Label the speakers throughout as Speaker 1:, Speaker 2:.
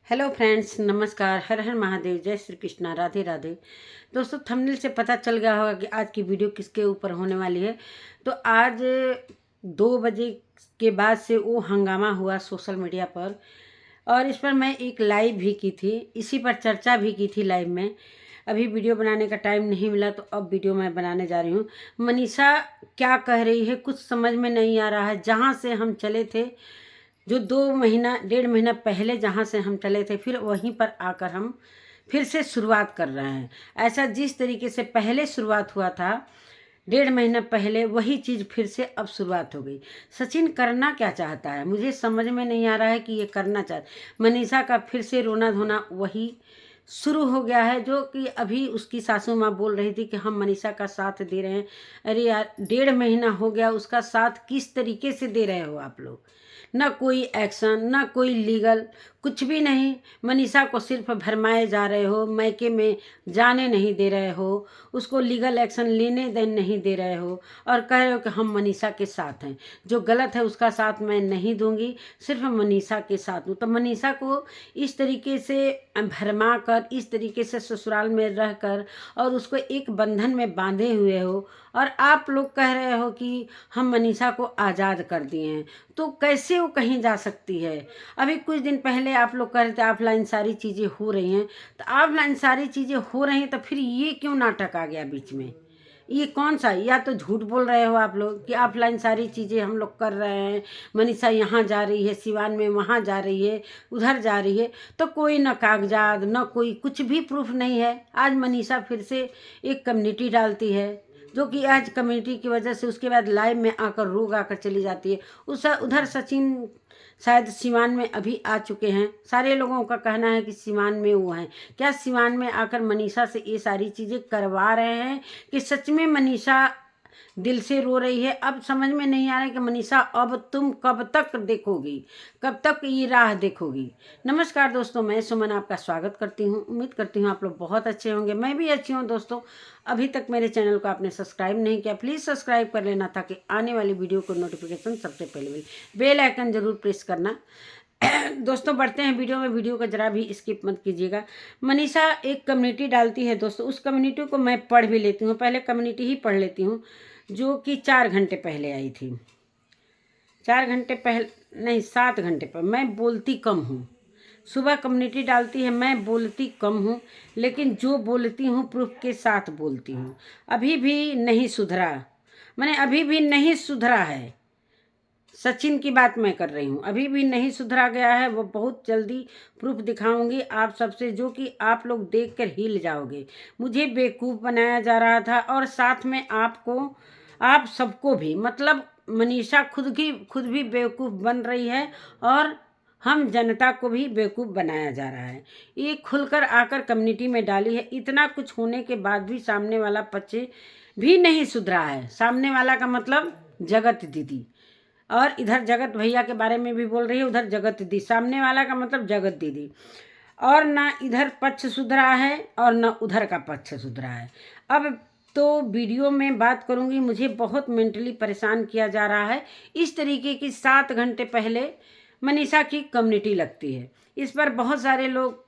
Speaker 1: Hello friends, नमस्कार। हर हर महादेव, जय श्री कृष्णा, राधे राधे। दोस्तों, थंबनेल से पता चल गया होगा कि आज की वीडियो किसके ऊपर होने वाली है। तो आज 2 बजे के बाद से वो हंगामा हुआ सोशल मीडिया पर, और इस पर मैं एक लाइव भी की थी, इसी पर चर्चा भी की थी लाइव में। अभी वीडियो बनाने का टाइम नहीं मिला तो अब वीडियो मैं बनाने जा रही हूँ। मनीषा क्या कह रही है कुछ समझ में नहीं आ रहा है। जहाँ से हम चले थे, जो 2 महीना 1.5 महीना पहले जहाँ से हम चले थे, फिर वहीं पर आकर हम फिर से शुरुआत कर रहे हैं। ऐसा जिस तरीके से पहले शुरुआत हुआ था 1.5 महीना पहले, वही चीज़ फिर से अब शुरुआत हो गई। सचिन करना क्या चाहता है मुझे समझ में नहीं आ रहा है कि ये करना चाहता। मनीषा का फिर से रोना धोना वही शुरू हो गया है, जो कि अभी उसकी सासू माँ बोल रही थी कि हम मनीषा का साथ दे रहे हैं। अरे यार, 1.5 महीना हो गया, उसका साथ किस तरीके से दे रहे हो आप लोग? ना कोई एक्शन, ना कोई लीगल, कुछ भी नहीं। मनीषा को सिर्फ भरमाए जा रहे हो, मैके में जाने नहीं दे रहे हो, उसको लीगल एक्शन लेने देन नहीं दे रहे हो, और कह रहे हो कि हम मनीषा के साथ हैं। जो गलत है उसका साथ मैं नहीं दूंगी, सिर्फ मनीषा के साथ हूँ। तो मनीषा को इस तरीके से भरमा कर, इस तरीके से ससुराल में रहकर, और उसको एक बंधन में बांधे हुए हो, और आप लोग कह रहे हो कि हम मनीषा को आज़ाद कर दिए हैं। तो कैसे वो कहीं जा सकती है? अभी कुछ दिन पहले आप लोग कह रहे थे ऑफलाइन सारी चीज़ें हो रही हैं, तो ऑफलाइन सारी चीज़ें हो रही हैं तो फिर ये क्यों नाटक आ गया बीच में? ये कौन सा? या तो झूठ बोल रहे हो आप लोग कि ऑफलाइन सारी चीज़ें हम लोग कर रहे हैं, मनीषा यहाँ जा रही है, सिवान में वहाँ जा रही है, उधर जा रही है, तो कोई ना कागजात, ना कोई कुछ भी प्रूफ नहीं है। आज मनीषा फिर से एक कम्युनिटी डालती है, जो कि आज कम्युनिटी की वजह से उसके बाद लाइव में आकर रोग आकर चली जाती है। उधर सचिन शायद सिवान में अभी आ चुके हैं। सारे लोगों का कहना है कि सिवान में वो हैं। क्या सिवान में आकर मनीषा से ये सारी चीज़ें करवा रहे हैं कि सच में मनीषा दिल से रो रही है? अब समझ में नहीं आ रहा है कि मनीषा अब तुम कब तक देखोगी, कब तक ये राह देखोगी। नमस्कार दोस्तों, मैं सुमन आपका स्वागत करती हूँ। उम्मीद करती हूँ आप लोग बहुत अच्छे होंगे, मैं भी अच्छी हूँ। दोस्तों, अभी तक मेरे चैनल को आपने सब्सक्राइब नहीं किया, प्लीज़ सब्सक्राइब कर लेना, ताकि आने वाली वीडियो को नोटिफिकेशन सबसे पहले मिले। बेल आइकन जरूर प्रेस करना। दोस्तों, बढ़ते हैं वीडियो में। वीडियो को जरा भी स्किप मत कीजिएगा। मनीषा एक कम्युनिटी डालती है दोस्तों, उस कम्युनिटी को मैं पढ़ भी लेती हूँ। पहले कम्युनिटी ही पढ़ लेती हूँ, जो कि 4 घंटे पहले आई थी। 4 घंटे पहले नहीं, 7 घंटे पर। मैं बोलती कम हूँ, सुबह कम्युनिटी डालती है, मैं बोलती कम हूँ, लेकिन जो बोलती हूँ प्रूफ के साथ बोलती हूँ। अभी भी नहीं सुधरा, मैंने अभी भी नहीं सुधरा है। सचिन की बात मैं कर रही हूँ, अभी भी नहीं सुधरा गया है। वो बहुत जल्दी प्रूफ दिखाऊंगी आप सबसे, जो कि आप लोग देख कर हिल जाओगे। मुझे बेवकूफ़ बनाया जा रहा था, और साथ में आपको, आप सबको भी, मतलब मनीषा खुद भी बेवकूफ़ बन रही है, और हम जनता को भी बेवकूफ़ बनाया जा रहा है। ये खुलकर आकर कम्युनिटी में डाली है। इतना कुछ होने के बाद भी सामने वाला पक्ष भी नहीं सुधरा है। सामने वाला का मतलब जगत दीदी, और इधर जगत भैया के बारे में भी बोल रही है, उधर जगत दीदी। सामने वाला का मतलब जगत दीदी, और ना इधर पक्ष सुधरा है और ना उधर का पक्ष सुधरा है। अब तो वीडियो में बात करूंगी। मुझे बहुत मेंटली परेशान किया जा रहा है। इस तरीके की 7 घंटे पहले मनीषा की कम्युनिटी लगती है, इस पर बहुत सारे लोग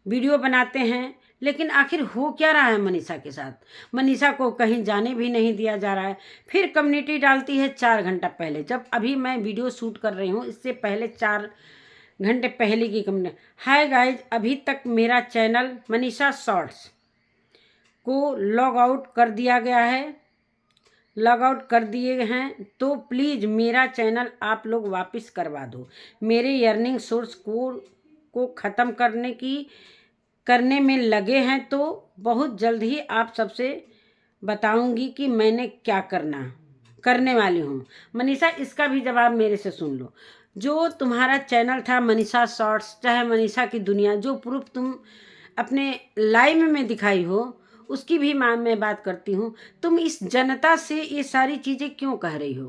Speaker 1: वीडियो बनाते हैं, लेकिन आखिर हो क्या रहा है मनीषा के साथ? मनीषा को कहीं जाने भी नहीं दिया जा रहा है। फिर कम्युनिटी डालती है 4 घंटा पहले, जब अभी मैं वीडियो शूट कर रही हूँ, इससे पहले 4 घंटे पहले की कम्युनिटी। हाय गाइज, अभी तक मेरा चैनल मनीषा शॉर्ट्स को लॉग आउट कर दिया गया है, लॉग आउट कर दिए हैं, तो प्लीज़ मेरा चैनल आप लोग वापस करवा दो। मेरे अर्निंग सोर्स को ख़त्म करने में लगे हैं, तो बहुत जल्द ही आप सबसे बताऊंगी कि मैंने क्या करने वाली हूँ। मनीषा, इसका भी जवाब मेरे से सुन लो। जो तुम्हारा चैनल था मनीषा शॉर्ट्स, चाहे मनीषा की दुनिया, जो प्रूफ तुम अपने लाइव में दिखाई हो, उसकी भी मैं बात करती हूँ। तुम इस जनता से ये सारी चीज़ें क्यों कह रही हो?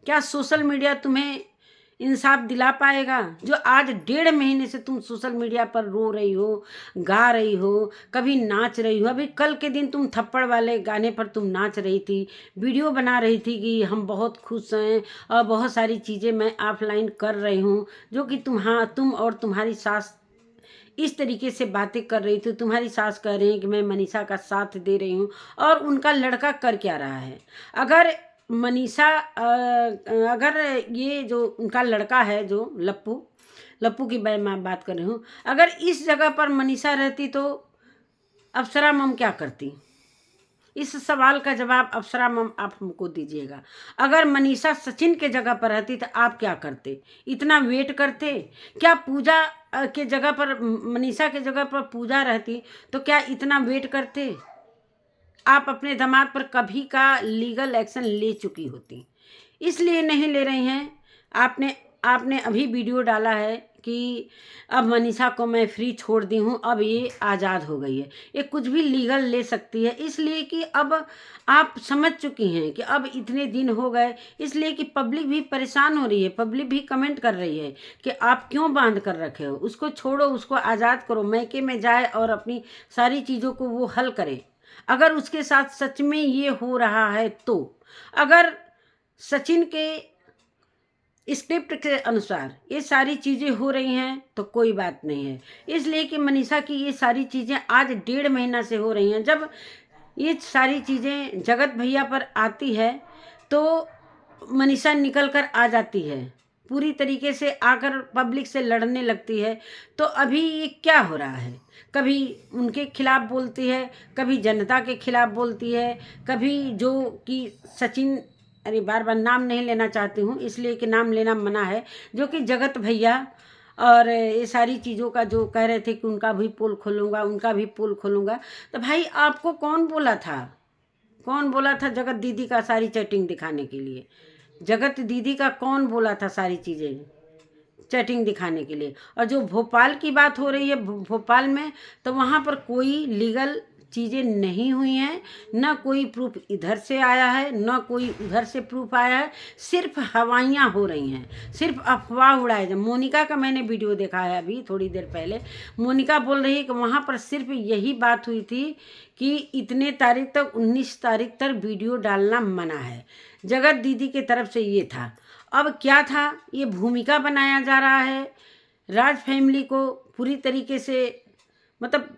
Speaker 1: क्या सोशल मीडिया तुम्हें इंसाफ दिला पाएगा? जो आज 1.5 महीने से तुम सोशल मीडिया पर रो रही हो, गा रही हो, कभी नाच रही हो। अभी कल के दिन तुम थप्पड़ वाले गाने पर तुम नाच रही थी, वीडियो बना रही थी कि हम बहुत खुश हैं और बहुत सारी चीज़ें मैं ऑफलाइन कर रही हूँ, जो कि तुम और तुम्हारी सास इस तरीके से बातें कर रही थी। तुम्हारी सास कह रही है कि मैं मनीषा का साथ दे रही हूँ, और उनका लड़का कर क्या रहा है? अगर मनीषा अगर ये जो उनका लड़का है, जो लप्पू की मैं बात कर रही हूँ, अगर इस जगह पर मनीषा रहती तो अप्सरा मम क्या करती? इस सवाल का जवाब अप्सरा मम आप हमको दीजिएगा। अगर मनीषा सचिन के जगह पर रहती तो आप क्या करते? इतना वेट करते? क्या पूजा के जगह पर, मनीषा के जगह पर पूजा रहती तो क्या इतना वेट करते? आप अपने दामाद पर कभी का लीगल एक्शन ले चुकी होती, इसलिए नहीं ले रही हैं। आपने अभी वीडियो डाला है कि अब मनीषा को मैं फ्री छोड़ दी हूँ, अब ये आज़ाद हो गई है। ये कुछ भी लीगल ले सकती है, इसलिए कि अब आप समझ चुकी हैं कि अब इतने दिन हो गए, इसलिए कि पब्लिक भी परेशान हो रही है, पब्लिक भी कमेंट कर रही है कि आप क्यों बांध कर रखे हो, उसको छोड़ो, उसको आज़ाद करो, मैके में जाए और अपनी सारी चीज़ों को वो हल करे। अगर उसके साथ सच में ये हो रहा है तो, अगर सचिन के स्क्रिप्ट के अनुसार ये सारी चीज़ें हो रही हैं तो कोई बात नहीं है, इसलिए कि मनीषा की ये सारी चीज़ें आज 1.5 महीना से हो रही हैं। जब ये सारी चीज़ें जगत भैया पर आती है तो मनीषा निकल कर आ जाती है, पूरी तरीके से आकर पब्लिक से लड़ने लगती है। तो अभी ये क्या हो रहा है? कभी उनके खिलाफ बोलती है, कभी जनता के खिलाफ बोलती है, कभी जो कि सचिन, अरे बार बार नाम नहीं लेना चाहती हूँ इसलिए कि नाम लेना मना है, जो कि जगत भैया और ये सारी चीज़ों का जो कह रहे थे कि उनका भी पोल खोलूँगा, उनका भी पोल खोलूँगा। तो भाई आपको कौन बोला था जगत दीदी का सारी चैटिंग दिखाने के लिए? जगत दीदी का कौन बोला था सारी चीज़ें चैटिंग दिखाने के लिए? और जो भोपाल की बात हो रही है, भोपाल में तो वहाँ पर कोई लीगल चीज़ें नहीं हुई हैं, ना कोई प्रूफ इधर से आया है, ना कोई उधर से प्रूफ आया है, सिर्फ हवाइयाँ हो रही हैं, सिर्फ अफवाह उड़ाए जा। मोनिका का मैंने वीडियो देखा है अभी थोड़ी देर पहले, मोनिका बोल रही है कि वहाँ पर सिर्फ यही बात हुई थी कि इतने तारीख तक, 19 तारीख तक वीडियो डालना मना है। जगत दीदी की तरफ से ये था। अब क्या था? ये भूमिका बनाया जा रहा है, राज फैमिली को पूरी तरीके से मतलब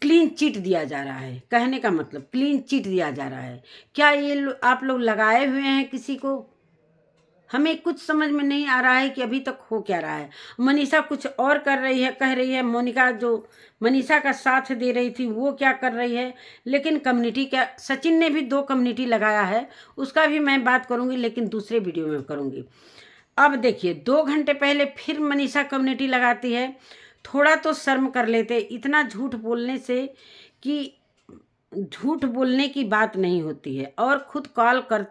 Speaker 1: क्लीन चिट दिया जा रहा है। कहने का मतलब क्लीन चिट दिया जा रहा है। क्या ये आप लोग लगाए हुए हैं किसी को? हमें कुछ समझ में नहीं आ रहा है कि अभी तक हो क्या रहा है। मनीषा कुछ और कर रही है, कह रही है, मोनिका जो मनीषा का साथ दे रही थी वो क्या कर रही है। लेकिन कम्युनिटी क्या, सचिन ने भी 2 कम्युनिटी लगाया है, उसका भी मैं बात करूंगी, लेकिन दूसरे वीडियो में करूंगी। अब देखिए 2 घंटे पहले फिर मनीषा कम्युनिटी लगाती है। थोड़ा तो शर्म कर लेते, इतना झूठ बोलने से कि झूठ बोलने की बात नहीं होती है, और खुद कॉल कर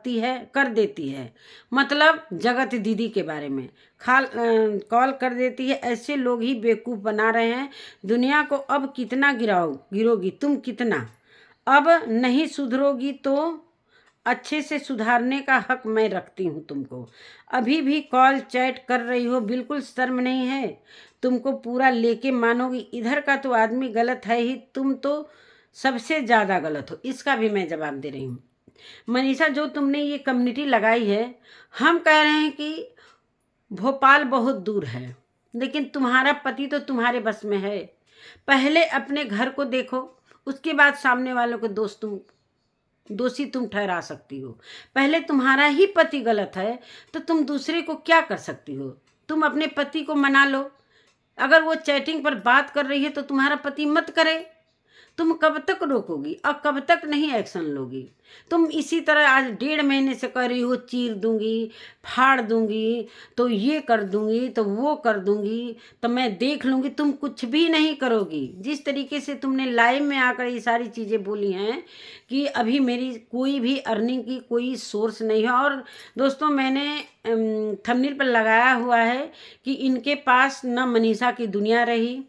Speaker 1: देती है, मतलब जगत दीदी के बारे में कॉल कर देती है। ऐसे लोग ही बेवकूफ़ बना रहे हैं दुनिया को। अब कितना गिरोगी तुम, कितना? अब नहीं सुधरोगी तो अच्छे से सुधारने का हक मैं रखती हूँ तुमको। अभी भी कॉल चैट कर रही हो, बिल्कुल शर्म नहीं है तुमको? पूरा लेके मानोगी? इधर का तो आदमी गलत है ही, तुम तो सबसे ज़्यादा गलत हो। इसका भी मैं जवाब दे रही हूँ। मनीषा, जो तुमने ये कम्युनिटी लगाई है, हम कह रहे हैं कि भोपाल बहुत दूर है, लेकिन तुम्हारा पति तो तुम्हारे बस में है। पहले अपने घर को देखो, उसके बाद सामने वालों को दोषी तुम ठहरा सकती हो। पहले तुम्हारा ही पति गलत है तो तुम दूसरे को क्या कर सकती हो? तुम अपने पति को मना लो। अगर वो चैटिंग पर बात कर रही है तो तुम्हारा पति मत करे। तुम कब तक रोकोगी और कब तक नहीं एक्शन लोगी? तुम इसी तरह आज 1.5 महीने से कह रही हो चीर दूंगी, फाड़ दूंगी, तो ये कर दूंगी, तो वो कर दूंगी, तो मैं देख लूंगी। तुम कुछ भी नहीं करोगी। जिस तरीके से तुमने लाइव में आकर ये सारी चीज़ें बोली हैं कि अभी मेरी कोई भी अर्निंग की कोई सोर्स नहीं है। और दोस्तों, मैंने थंबनेल पर लगाया हुआ है कि इनके पास न मनीषा की दुनिया रही,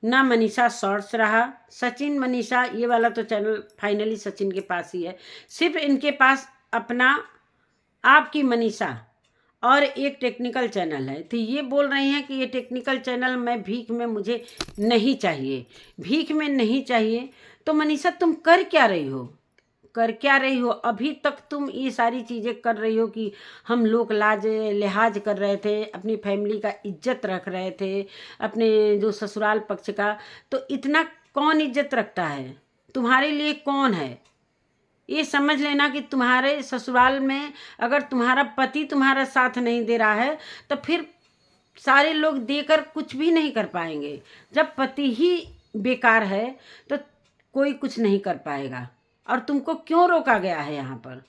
Speaker 1: ना मनीषा शॉर्ट्स रहा। सचिन मनीषा ये वाला तो चैनल फाइनली सचिन के पास ही है। सिर्फ इनके पास अपना आपकी मनीषा और एक टेक्निकल चैनल है। तो ये बोल रही हैं कि ये टेक्निकल चैनल मैं भीख में मुझे नहीं चाहिए, भीख में नहीं चाहिए। तो मनीषा तुम कर क्या रही हो, कर क्या रही हो? अभी तक तुम ये सारी चीज़ें कर रही हो कि हम लोग लाज लिहाज कर रहे थे, अपनी फैमिली का इज्जत रख रहे थे, अपने जो ससुराल पक्ष का। तो इतना कौन इज्जत रखता है? तुम्हारे लिए कौन है? ये समझ लेना कि तुम्हारे ससुराल में अगर तुम्हारा पति तुम्हारा साथ नहीं दे रहा है तो फिर सारे लोग देकर कुछ भी नहीं कर पाएंगे। जब पति ही बेकार है तो कोई कुछ नहीं कर पाएगा। और तुमको क्यों रोका गया है? यहाँ पर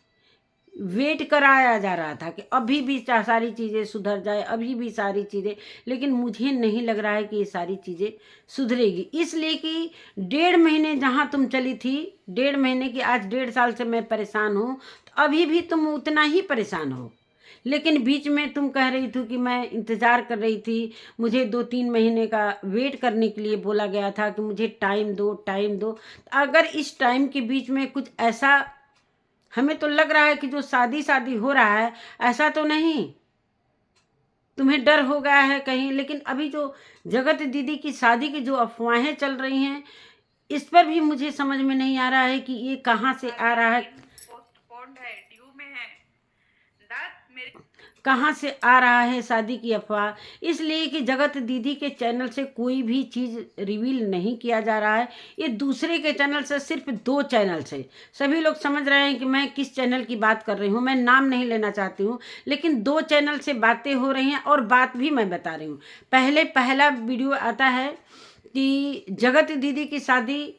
Speaker 1: वेट कराया जा रहा था कि अभी भी सारी चीज़ें सुधर जाए, अभी भी सारी चीज़ें, लेकिन मुझे नहीं लग रहा है कि ये सारी चीज़ें सुधरेगी। इसलिए कि 1.5 महीने जहाँ तुम चली थी, 1.5 महीने की आज 1.5 साल से मैं परेशान हूँ, तो अभी भी तुम उतना ही परेशान हो। लेकिन बीच में तुम कह रही थी कि मैं इंतज़ार कर रही थी, मुझे 2-3 महीने का वेट करने के लिए बोला गया था कि मुझे टाइम दो, टाइम दो। अगर इस टाइम के बीच में कुछ ऐसा, हमें तो लग रहा है कि जो शादी हो रहा है, ऐसा तो नहीं तुम्हें डर हो गया है कहीं। लेकिन अभी जो जगत दीदी की शादी की जो अफवाहें चल रही हैं, इस पर भी मुझे समझ में नहीं आ रहा है कि ये कहाँ से आ रहा है,
Speaker 2: पोस्टपोन्ड है, ड्यू में है, मेरे
Speaker 1: कहाँ से आ रहा है शादी की अफवाह। इसलिए कि जगत दीदी के चैनल से कोई भी चीज़ रिवील नहीं किया जा रहा है। ये दूसरे के चैनल से, सिर्फ 2 चैनल से। सभी लोग समझ रहे हैं कि मैं किस चैनल की बात कर रही हूँ, मैं नाम नहीं लेना चाहती हूँ, लेकिन 2 चैनल से बातें हो रही हैं और बात भी मैं बता रही हूँ। पहला वीडियो आता है कि जगत दीदी की शादी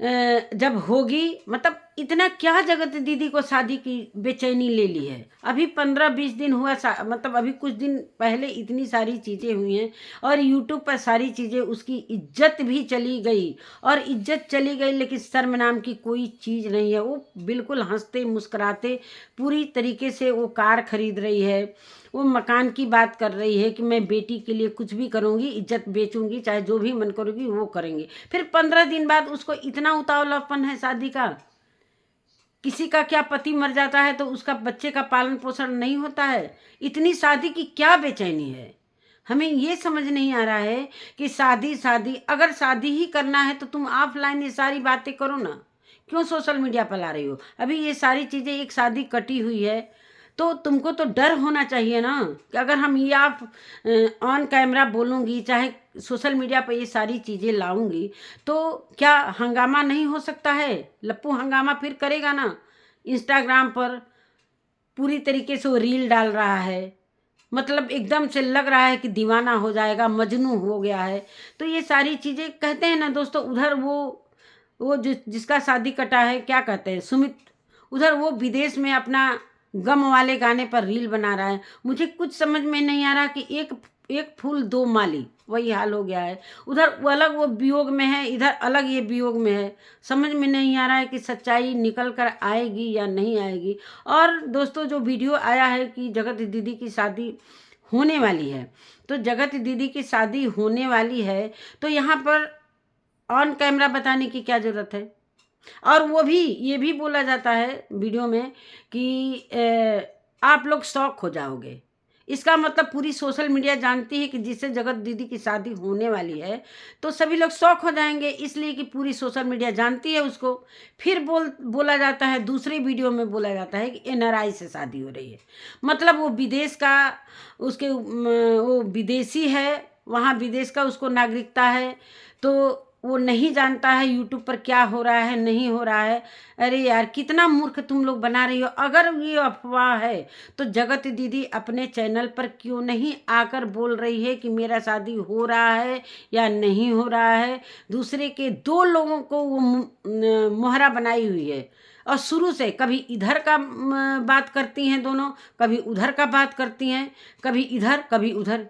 Speaker 1: जब होगी, मतलब इतना क्या जगत दीदी को शादी की बेचैनी ले ली है? अभी 15-20 दिन हुआ, मतलब अभी कुछ दिन पहले इतनी सारी चीज़ें हुई हैं और यूट्यूब पर सारी चीज़ें, उसकी इज्जत भी चली गई। और इज्जत चली गई लेकिन शर्म नाम की कोई चीज़ नहीं है। वो बिल्कुल हंसते मुस्कुराते पूरी तरीके से वो कार खरीद रही है, वो मकान की बात कर रही है कि मैं बेटी के लिए कुछ भी करूँगी, इज्जत बेचूंगी, चाहे जो भी मन करूँगी वो करेंगे। फिर 15 दिन बाद उसको इतना उतावलापन है शादी का। किसी का क्या पति मर जाता है तो उसका बच्चे का पालन पोषण नहीं होता है? इतनी शादी की क्या बेचैनी है? हमें ये समझ नहीं आ रहा है कि शादी अगर शादी ही करना है तो तुम ऑफलाइन ये सारी बातें करो ना, क्यों सोशल मीडिया पर ला रही हो? अभी ये सारी चीज़ें, एक शादी कटी हुई है तो तुमको तो डर होना चाहिए ना कि अगर हम ये आप ऑन कैमरा बोलूँगी, चाहे सोशल मीडिया पर ये सारी चीज़ें लाऊंगी, तो क्या हंगामा नहीं हो सकता है? लप्पू हंगामा फिर करेगा ना। इंस्टाग्राम पर पूरी तरीके से वो रील डाल रहा है, मतलब एकदम से लग रहा है कि दीवाना हो जाएगा, मजनू हो गया है। तो ये सारी चीज़ें, कहते हैं ना दोस्तों, उधर वो जिसका शादी कटा है, क्या कहते हैं, सुमित, उधर वो विदेश में अपना गम वाले गाने पर रील बना रहा है। मुझे कुछ समझ में नहीं आ रहा कि एक फूल 2 माली, वही हाल हो गया है। उधर वो अलग वो वियोग में है, इधर अलग ये वियोग में है। समझ में नहीं आ रहा है कि सच्चाई निकल कर आएगी या नहीं आएगी। और दोस्तों, जो वीडियो आया है कि जगत दीदी की शादी होने वाली है, तो जगत दीदी की शादी होने वाली है तो यहाँ पर ऑन कैमरा बताने की क्या ज़रूरत है? और वो भी, ये भी बोला जाता है वीडियो में कि आप लोग शॉक हो जाओगे। इसका मतलब पूरी सोशल मीडिया जानती है कि जिससे जगत दीदी की शादी होने वाली है तो सभी लोग शॉक हो जाएंगे, इसलिए कि पूरी सोशल मीडिया जानती है उसको। फिर बोला जाता है, दूसरे वीडियो में बोला जाता है कि NRI से शादी हो रही है, मतलब वो विदेश का, उसके वो विदेशी है, वहाँ विदेश का उसको नागरिकता है, तो वो नहीं जानता है यूट्यूब पर क्या हो रहा है, नहीं हो रहा है। अरे यार, कितना मूर्ख तुम लोग बना रही हो। अगर ये अफवाह है तो जगत दीदी अपने चैनल पर क्यों नहीं आकर बोल रही है कि मेरा शादी हो रहा है या नहीं हो रहा है? दूसरे के 2 लोगों को वो मोहरा बनाई हुई है और शुरू से कभी इधर का बात करती हैं दोनों, कभी उधर का बात करती हैं, कभी इधर कभी उधर,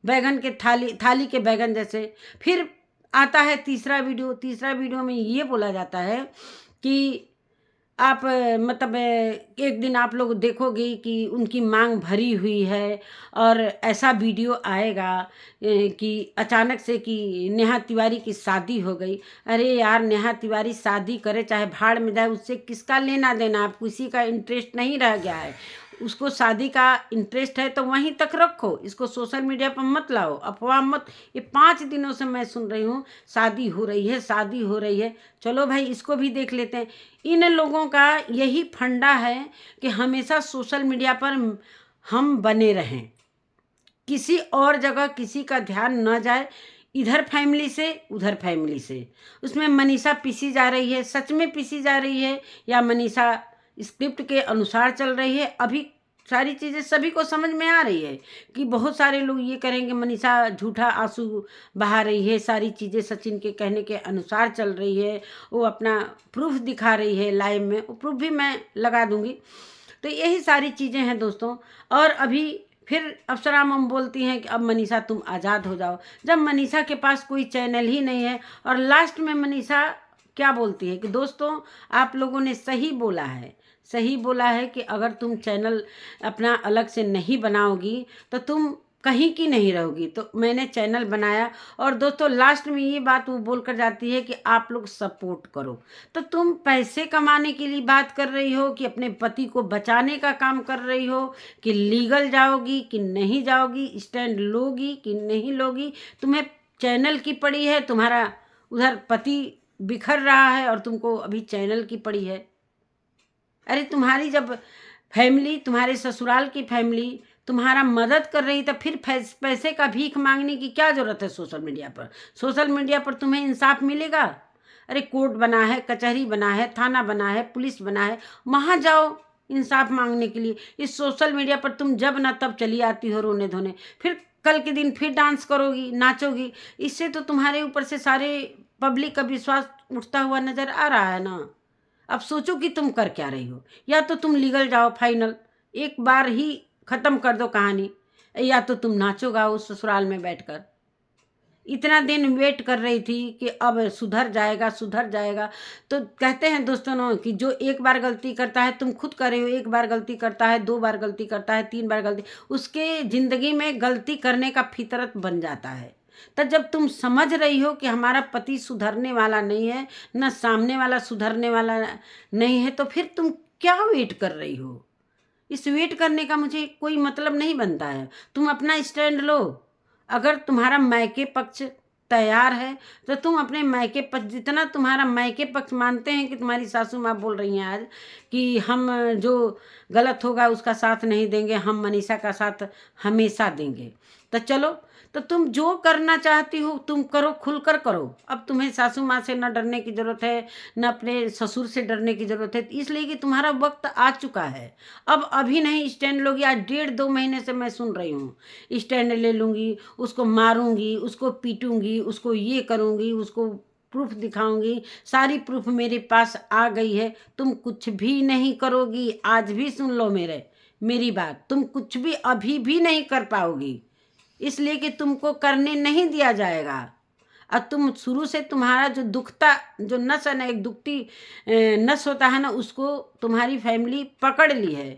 Speaker 1: बैगन के थाली के बैगन जैसे। फिर आता है तीसरा वीडियो में ये बोला जाता है कि आप मतलब एक दिन आप लोग देखोगे कि उनकी मांग भरी हुई है और ऐसा वीडियो आएगा कि अचानक से कि नेहा तिवारी की शादी हो गई। अरे यार, नेहा तिवारी शादी करे चाहे भाड़ में जाए, उससे किसका लेना देना? आप किसी का इंटरेस्ट नहीं रह गया है। उसको शादी का इंटरेस्ट है तो वहीं तक रखो, इसको सोशल मीडिया पर मत लाओ, अफवाह मत। ये 5 दिनों से मैं सुन रही हूँ शादी हो रही है, शादी हो रही है। चलो भाई इसको भी देख लेते हैं। इन लोगों का यही फंडा है कि हमेशा सोशल मीडिया पर हम बने रहें, किसी और जगह किसी का ध्यान न जाए, इधर फैमिली से उधर फैमिली से। उसमें मनीषा पीसी जा रही है, सच में पीसी जा रही है या मनीषा स्क्रिप्ट के अनुसार चल रही है, अभी सारी चीज़ें सभी को समझ में आ रही है कि बहुत सारे लोग ये करेंगे मनीषा झूठा आंसू बहा रही है, सारी चीज़ें सचिन के कहने के अनुसार चल रही है, वो अपना प्रूफ दिखा रही है लाइव में, वो प्रूफ भी मैं लगा दूंगी। तो यही सारी चीज़ें हैं दोस्तों। और अभी फिर अप्सरा मम बोलती हैं कि अब मनीषा तुम आज़ाद हो जाओ, जब मनीषा के पास कोई चैनल ही नहीं है। और लास्ट में मनीषा क्या बोलती है कि दोस्तों आप लोगों ने सही बोला है, सही बोला है कि अगर तुम चैनल अपना अलग से नहीं बनाओगी तो तुम कहीं की नहीं रहोगी, तो मैंने चैनल बनाया। और दोस्तों लास्ट में ये बात वो बोल कर जाती है कि आप लोग सपोर्ट करो। तो तुम पैसे कमाने के लिए बात कर रही हो कि अपने पति को बचाने का काम कर रही हो, कि लीगल जाओगी कि नहीं जाओगी, स्टैंड लोगी कि नहीं लोगी? तुम्हें चैनल की पड़ी है, तुम्हारा उधर पति बिखर रहा है और तुमको अभी चैनल की पड़ी है। अरे तुम्हारी जब फैमिली, तुम्हारे ससुराल की फैमिली तुम्हारा मदद कर रही तो फिर पैसे का भीख मांगने की क्या जरूरत है सोशल मीडिया पर? सोशल मीडिया पर तुम्हें इंसाफ मिलेगा? अरे कोर्ट बना है, कचहरी बना है, थाना बना है, पुलिस बना है, वहाँ जाओ इंसाफ मांगने के लिए। इस सोशल मीडिया पर तुम जब ना तब चली आती हो रोने धोने, फिर कल के दिन फिर डांस करोगी, नाचोगी। इससे तो तुम्हारे ऊपर से सारे पब्लिक का विश्वास उठता हुआ नजर आ रहा है ना। अब सोचो कि तुम कर क्या रही हो। या तो तुम लीगल जाओ फाइनल, एक बार ही खत्म कर दो कहानी, या तो तुम नाचो गाओ ससुराल में बैठकर। इतना दिन वेट कर रही थी कि अब सुधर जाएगा, सुधर जाएगा। तो कहते हैं दोस्तों ना कि जो एक बार गलती करता है, तुम खुद कर रहे हो, एक बार गलती करता है, 2 बार गलती करता है, 3 बार गलती, उसके ज़िंदगी में गलती करने का फितरत बन जाता है। तो जब तुम समझ रही हो कि हमारा पति सुधरने वाला नहीं है, न सामने वाला सुधरने वाला नहीं है, तो फिर तुम क्या वेट कर रही हो? इस वेट करने का मुझे कोई मतलब नहीं बनता है। तुम अपना स्टैंड लो। अगर तुम्हारा मायके पक्ष तैयार है तो तुम अपने मायके पक्ष, जितना तुम्हारा मायके पक्ष मानते हैं कि तुम्हारी सासू माँ बोल रही हैं आज कि हम जो गलत होगा उसका साथ नहीं देंगे, हम मनीषा का साथ हमेशा देंगे। तो चलो, तो तुम जो करना चाहती हो तुम करो, खुलकर करो। अब तुम्हें सासू माँ से न डरने की ज़रूरत है, न अपने ससुर से डरने की ज़रूरत है, इसलिए कि तुम्हारा वक्त आ चुका है। अब अभी नहीं स्टैंड लोगी। आज 1.5-2 महीने से मैं सुन रही हूँ स्टैंड ले लूँगी, उसको मारूंगी, उसको पीटूंगी, उसको ये करूँगी, उसको प्रूफ दिखाऊंगी, सारी प्रूफ मेरे पास आ गई है। तुम कुछ भी नहीं करोगी। आज भी सुन लो मेरी बात, तुम कुछ भी अभी भी नहीं कर पाओगी, इसलिए कि तुमको करने नहीं दिया जाएगा। और तुम शुरू से तुम्हारा जो दुखता जो नस है ना, एक दुखती नस होता है ना, उसको तुम्हारी फैमिली पकड़ ली है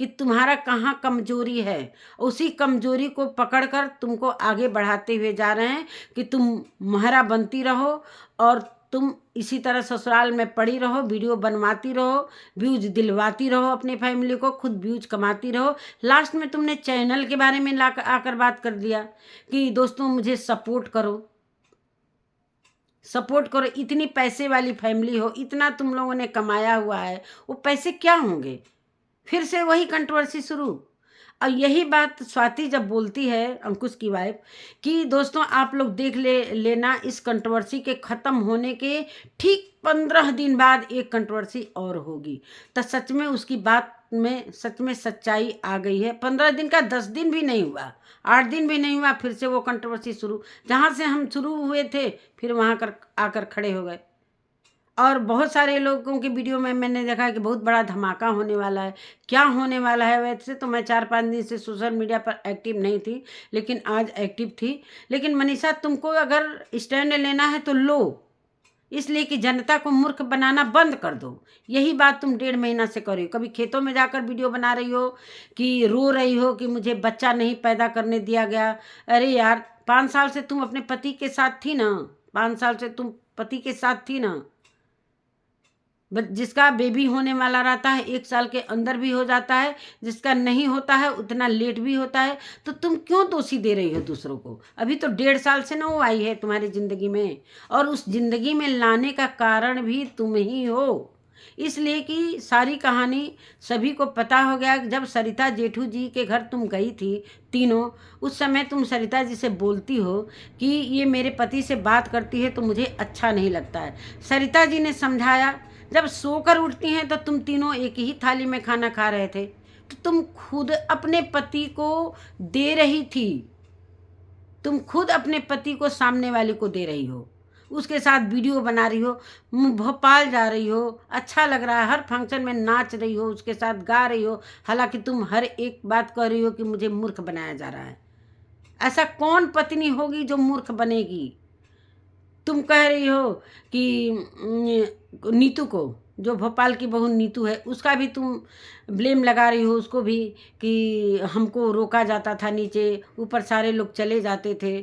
Speaker 1: कि तुम्हारा कहाँ कमजोरी है। उसी कमजोरी को पकड़कर तुमको आगे बढ़ाते हुए जा रहे हैं कि तुम महारा बनती रहो और तुम इसी तरह ससुराल में पड़ी रहो, वीडियो बनवाती रहो, व्यूज दिलवाती रहो अपने फैमिली को, खुद व्यूज कमाती रहो। लास्ट में तुमने चैनल के बारे में आकर बात कर दिया कि दोस्तों मुझे सपोर्ट करो, सपोर्ट करो। इतनी पैसे वाली फैमिली हो, इतना तुम लोगों ने कमाया हुआ है, वो पैसे क्या होंगे? फिर से वही कंट्रोवर्सी शुरू। और यही बात स्वाति जब बोलती है, अंकुश की वाइफ, कि दोस्तों आप लोग देख लेना इस कंट्रोवर्सी के ख़त्म होने के ठीक 15 दिन बाद एक कंट्रोवर्सी और होगी। तो सच में उसकी बात में सच में सच्चाई आ गई है। 15 दिन का 10 दिन भी नहीं हुआ, 8 दिन भी नहीं हुआ, फिर से वो कंट्रोवर्सी शुरू। जहाँ से हम शुरू हुए थे फिर वहाँ आकर खड़े हो गए। और बहुत सारे लोगों के वीडियो में मैंने देखा कि बहुत बड़ा धमाका होने वाला है। क्या होने वाला है? वैसे तो मैं 4-5 दिन से सोशल मीडिया पर एक्टिव नहीं थी, लेकिन आज एक्टिव थी। लेकिन मनीषा तुमको अगर स्टैंड लेना है तो लो, इसलिए कि जनता को मूर्ख बनाना बंद कर दो। यही बात तुम 1.5 महीना से कर रही हो। कभी खेतों में जाकर वीडियो बना रही हो कि रो रही हो कि मुझे बच्चा नहीं पैदा करने दिया गया। अरे यार 5 साल से तुम अपने पति के साथ थी ना, 5 साल से तुम पति के साथ थी ना। जिसका बेबी होने वाला रहता है 1 साल के अंदर भी हो जाता है, जिसका नहीं होता है उतना लेट भी होता है। तो तुम क्यों दोषी दे रही हो दूसरों को? अभी तो 1.5 साल से ना वो आई है तुम्हारी ज़िंदगी में, और उस ज़िंदगी में लाने का कारण भी तुम ही हो। इसलिए कि सारी कहानी सभी को पता हो गया कि जब सरिता जेठू जी के घर तुम गई थी तीनों, उस समय तुम सरिता जी से बोलती हो कि ये मेरे पति से बात करती है तो मुझे अच्छा नहीं लगता है। सरिता जी ने समझाया, जब सोकर उठती हैं तो तुम तीनों एक ही थाली में खाना खा रहे थे, तो तुम खुद अपने पति को दे रही थी, तुम खुद अपने पति को सामने वाले को दे रही हो, उसके साथ वीडियो बना रही हो, भोपाल जा रही हो, अच्छा लग रहा है, हर फंक्शन में नाच रही हो, उसके साथ गा रही हो, हालांकि तुम हर एक बात कह रही हो कि मुझे मूर्ख बनाया जा रहा है। ऐसा कौन पत्नी होगी जो मूर्ख बनेगी? तुम कह रही हो कि नीतू को, जो भोपाल की बहू नीतू है, उसका भी तुम ब्लेम लगा रही हो उसको भी कि हमको रोका जाता था नीचे, ऊपर सारे लोग चले जाते थे।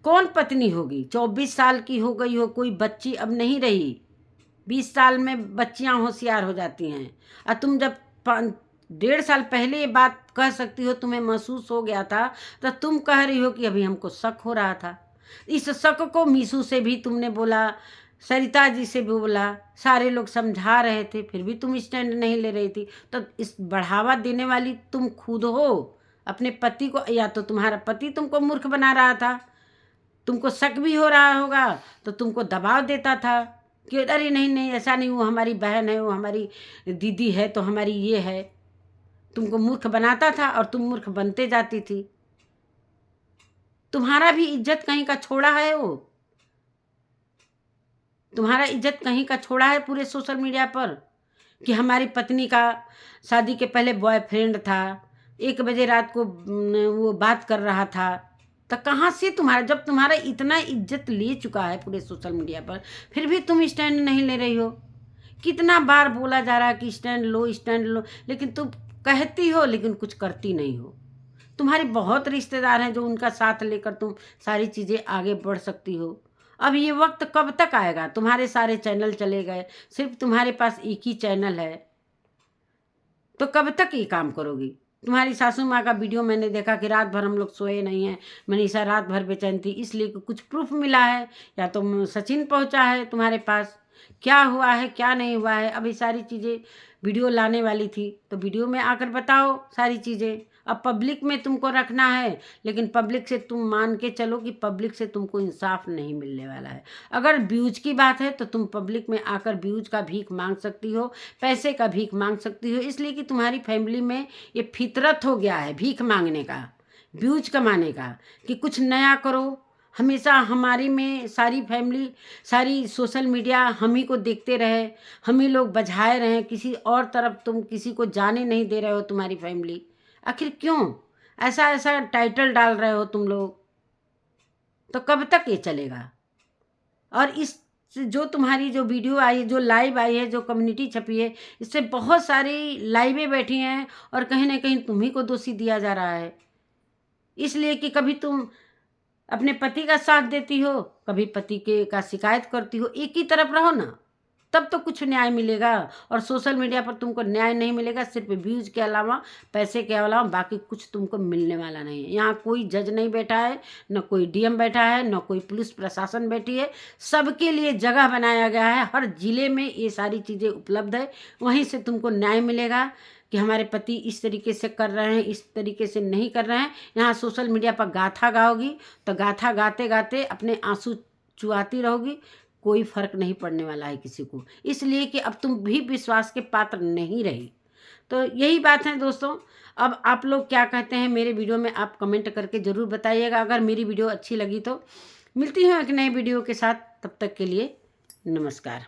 Speaker 1: कौन पत्नी होगी? 24 साल की हो गई हो, कोई बच्ची अब नहीं रही। 20 साल में बच्चियां होशियार हो जाती हैं, और तुम जब 1.5 साल पहले ये बात कह सकती हो, तुम्हें महसूस हो गया था, तो तुम कह रही हो कि अभी हमको शक हो रहा था। इस शक को मीशू से भी तुमने बोला, सरिता जी से भी बोला, सारे लोग समझा रहे थे, फिर भी तुम स्टैंड नहीं ले रही थी। तो इस बढ़ावा देने वाली तुम खुद हो अपने पति को, या तो तुम्हारा पति तुमको मूर्ख बना रहा था, तुमको शक भी हो रहा होगा तो तुमको दबाव देता था कि अरे नहीं नहीं ऐसा नहीं, वो हमारी बहन है, वो हमारी दीदी है, तो हमारी ये है। तुमको मूर्ख बनाता था और तुम मूर्ख बनते जाती थी। तुम्हारा भी इज्जत कहीं का छोड़ा है, वो तुम्हारा इज्जत कहीं का छोड़ा है पूरे सोशल मीडिया पर, कि हमारी पत्नी का शादी के पहले बॉयफ्रेंड था, 1 बजे रात को वो बात कर रहा था। तो कहाँ से तुम्हारा, जब तुम्हारा इतना इज्जत ले चुका है पूरे सोशल मीडिया पर, फिर भी तुम स्टैंड नहीं ले रही हो। कितना बार बोला जा रहा है कि स्टैंड लो स्टैंड लो, लेकिन तुम कहती हो लेकिन कुछ करती नहीं हो। तुम्हारे बहुत रिश्तेदार हैं जो उनका साथ लेकर तुम सारी चीज़ें आगे बढ़ सकती हो। अब ये वक्त कब तक आएगा? तुम्हारे सारे चैनल चले गए, सिर्फ तुम्हारे पास एक ही चैनल है, तो कब तक ये काम करोगी? तुम्हारी सासू माँ का वीडियो मैंने देखा कि रात भर हम लोग सोए नहीं हैं, मनीषा रात भर बेचैन थी, इसलिए कि कुछ प्रूफ मिला है, या तो सचिन पहुँचा है तुम्हारे पास, क्या हुआ है क्या नहीं हुआ है। अभी सारी चीज़ें वीडियो लाने वाली थी, तो वीडियो में आकर बताओ सारी चीज़ें। अब पब्लिक में तुमको रखना है, लेकिन पब्लिक से तुम मान के चलो कि पब्लिक से तुमको इंसाफ नहीं मिलने वाला है। अगर व्यूज की बात है तो तुम पब्लिक में आकर व्यूज का भीख मांग सकती हो, पैसे का भीख मांग सकती हो, इसलिए कि तुम्हारी फैमिली में ये फितरत हो गया है भीख मांगने का, व्यूज कमाने का, कि कुछ नया करो। हमेशा हमारी में सारी फैमिली, सारी सोशल मीडिया हम ही को देखते रहे, हम ही लोग बजाए रहे, किसी और तरफ तुम किसी को जाने नहीं दे रहे हो तुम्हारी फैमिली। आखिर क्यों ऐसा ऐसा टाइटल डाल रहे हो तुम लोग? तो कब तक ये चलेगा? और इस जो तुम्हारी जो वीडियो आई, जो लाइव आई है, जो कम्युनिटी छपी है, इससे बहुत सारी लाइवें बैठी हैं, और कहीं ना कहीं तुम्ही को दोषी दिया जा रहा है। इसलिए कि कभी तुम अपने पति का साथ देती हो, कभी पति के का शिकायत करती हो। एक ही तरफ रहो ना, तब तो कुछ न्याय मिलेगा। और सोशल मीडिया पर तुमको न्याय नहीं मिलेगा, सिर्फ व्यूज के अलावा, पैसे के अलावा बाकी कुछ तुमको मिलने वाला नहीं है। यहाँ कोई जज नहीं बैठा है, न कोई डीएम बैठा है, न कोई पुलिस प्रशासन बैठी है। सबके लिए जगह बनाया गया है, हर जिले में ये सारी चीज़ें उपलब्ध है, वहीं से तुमको न्याय मिलेगा कि हमारे पति इस तरीके से कर रहे हैं, इस तरीके से नहीं कर रहे हैं। यहाँ सोशल मीडिया पर गाथा गाओगी तो गाथा गाते गाते अपने आंसू चुआती रहोगी, कोई फर्क नहीं पड़ने वाला है किसी को, इसलिए कि अब तुम भी विश्वास के पात्र नहीं रही। तो यही बात है दोस्तों। अब आप लोग क्या कहते हैं मेरे वीडियो में, आप कमेंट करके ज़रूर बताइएगा। अगर मेरी वीडियो अच्छी लगी तो मिलती हूँ एक नए वीडियो के साथ, तब तक के लिए नमस्कार।